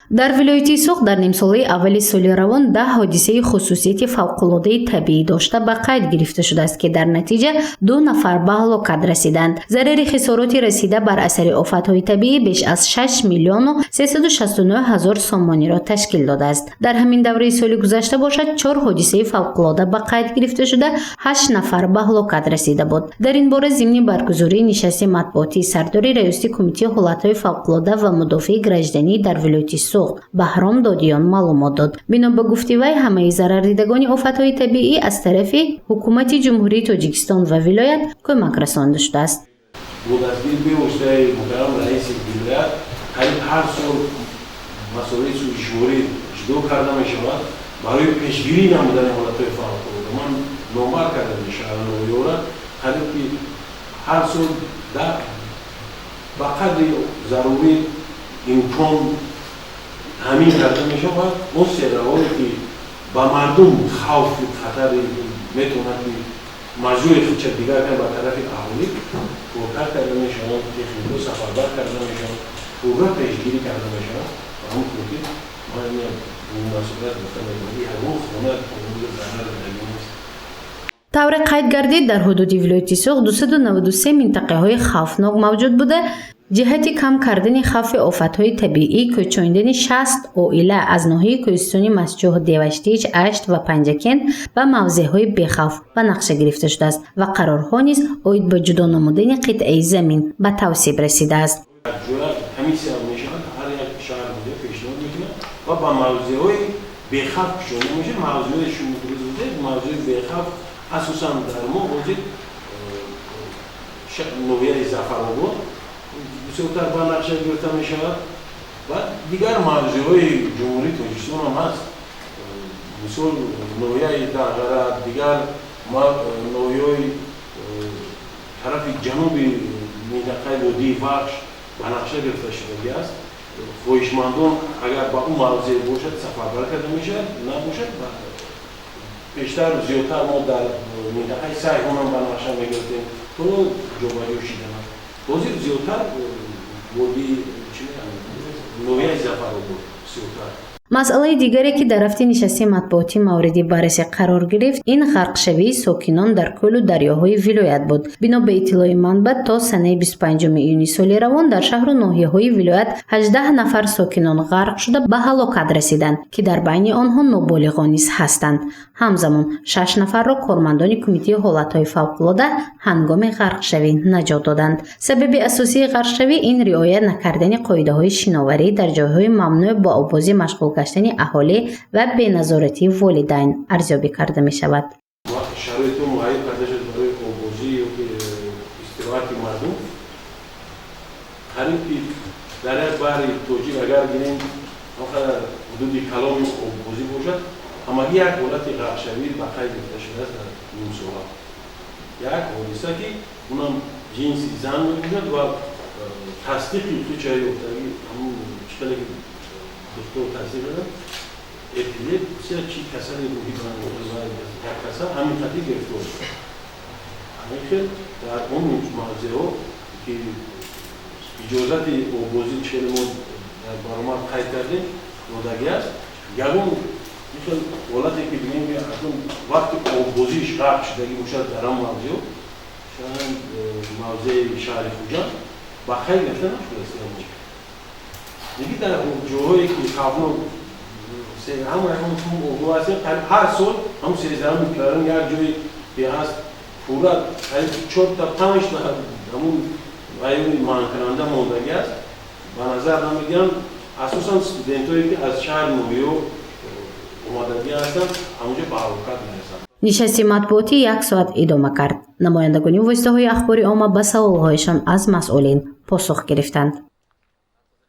дар вилояти суғ дар нимсолаи аввали соли равон 10 ҳодисаи хусусияти фавқулодаи табиӣ дошта ба қайд гирифта шудааст ки дар натиҷа 2 нафар ба ҳалокат расиданд. зарари хисороти расида бар асари офатҳои табиӣ беш аз 6 миллиону 369 ҳазор сомониро ташкил додааст. дар ҳамин давраи соли гузашта бошад 4 ҳодисаи фавқулода ба қайд гирифта шуда 8 нафар ба ҳалокат расида буд. дар ин бора зимни баргузории нишасти матбуотии сардори раёсати кумитаи ҳолатҳои фавқулода ва мудофиаи гражданӣ дар вилояти суғ Баҳром Додиён маълумот дод. бино ба гуфти вай ҳамаи зарардидагони офатҳои табиӣ аз тарафи ҳукумати ҷумҳурии Тоҷикистон ва вилоят кӯмак расонда шудааст. Мудазгир бевоситаи муҳтарам раиси вилоят қариб ҳар сол масъулияти ижборӣ ҷудо карда мешавад барои пешгирии намудани ҳолатҳои фавқулода. Ман номар карда мешавам ноёра қариб ки ҳар сол ба қадри зарурӣ имкон ҳамин карда мешавад. он сераҳое ки ба мардум хавфи хатари метавонад ки маҷбури худша дигар кард ба тарафи аҳолӣ кор карда мешавад, технико сафарбар карда мешавад, пурра пешгирӣ карда мешавад. ҳамон ки ман масъулият гуфта мекунам ягон хона зарар нагист. тавре қайд гардид дар ҳудуди вилояти суғ 293 минтақаҳои хавфнок мавҷуд буда ҷиҳати кам кардани хавфи офатҳои табиӣ кӯчонидани 60 оила аз ноҳияи кӯҳистони Масҷӯҳ, Деваштич, Ашт ва Панҷакен ба мавзеъҳои бехавф ба нақша гирифта шудааст ва қарорҳо низ оид ба ҷудо намудани қитъаи замин ба тавсиб расидааст. комиссия мешавад, ҳар як шаҳр буда пешниҳод мекунад ва ба мавзеъҳои бехавф кушонида мешавад. мавзеъҳои шумо гузашта мавзеъи бехавф асосан дар мо ҳозир ноҳияи Зафаробод бисёртар ба нақша гирифта мешавад ва дигар мавзеъҳои ҷумҳурии Тоҷикистон ҳам ҳаст. мисол ноҳияи Дағара, дигар ноҳияҳои тарафи ҷануби минтақаи Водии Вахш ба нақша гирифта шудагиаст. хоҳишмандон агар ба ӯ мавзеъ бошад сафарбар карда мешавад, набошад бештар зиёдтар мо дар минтақаи Сайҳонам ба нақша мегирифтем то ҷобаҷӯ шиданам. ҳозир зиёдтар водии ноҳияи Зафаробод зиёдтар. масъалаи дигаре ки дар ҳафти нишасти матбуотӣ мавриди баррасӣ қарор гирифт ин ғарқшавии сокинон дар кӯлу дарёҳои вилоят буд. бино ба иттилои манбаъ то санаи 25 июни соли равон дар шаҳру ноҳияҳои вилоят 18 нафар сокинон ғарқ шуда ба ҳалокат расиданд ки дар байни онҳо ноболиғон низ ҳастанд. ҳамзамон 6 нафарро кормандони кумитаи ҳолатҳои фавқулода ҳангоми ғарқшавӣ наҷот доданд. сабаби асосии ғарқшавӣ ин риоя накардани қоидаҳои шиноварӣ дар ҷойҳои мамнӯъ ба овозӣ машғул гаштани аҳолӣ ва беназоратии волидайн арзёбӣ карда мешавад. шароити муайян карда шуд барои овозӣ ёки истироҳати мардум. қариб ки дар як баҳри тоҷик агар гирем ҳудуди каломи овозӣ бошад, ҳамагӣ як ҳолати ғарқшавӣ ба қайд гирифта шудааст дар нимсола. як ҳодиса ки онам ҷинси зан мебошад ва тасдиқи худша ёфтагӣ ҳамун чиқале ки доктор тасдиқ додад эпилепсия чи касали рӯҳӣ як касал ҳамин қадри гирифтор шуд. ҳамин хел дар он мавзеъҳо ки иҷозати овозӣ чиқале мо дар баромад қайд кардем додагӣ аст. ягон мисол ҳолате ки бинем вақти овозиш ғарқ шудагӣ бошад дар ҳам мавзеъ шаҳр мавзеъи шаҳри Хуҷанд ба қайд гирифта нашудааст. دیگه در جاهایی که خبرو هم اونجا هستیم هر سال هم 13 میکردن یک جایی که هست پورا 4 تا 5 تا همون وایونی مانکننده موندگی است. به نظر نمیگم اساسا استودنتایی که از شهر نویو اومدگی هستن همونجا به هلاکت میرسن. нишасти матбуотӣ 1 соат идома кард. намояндагони воситаҳои ахбори омма ба саволҳояшон аз масъулин посух гирифтанд.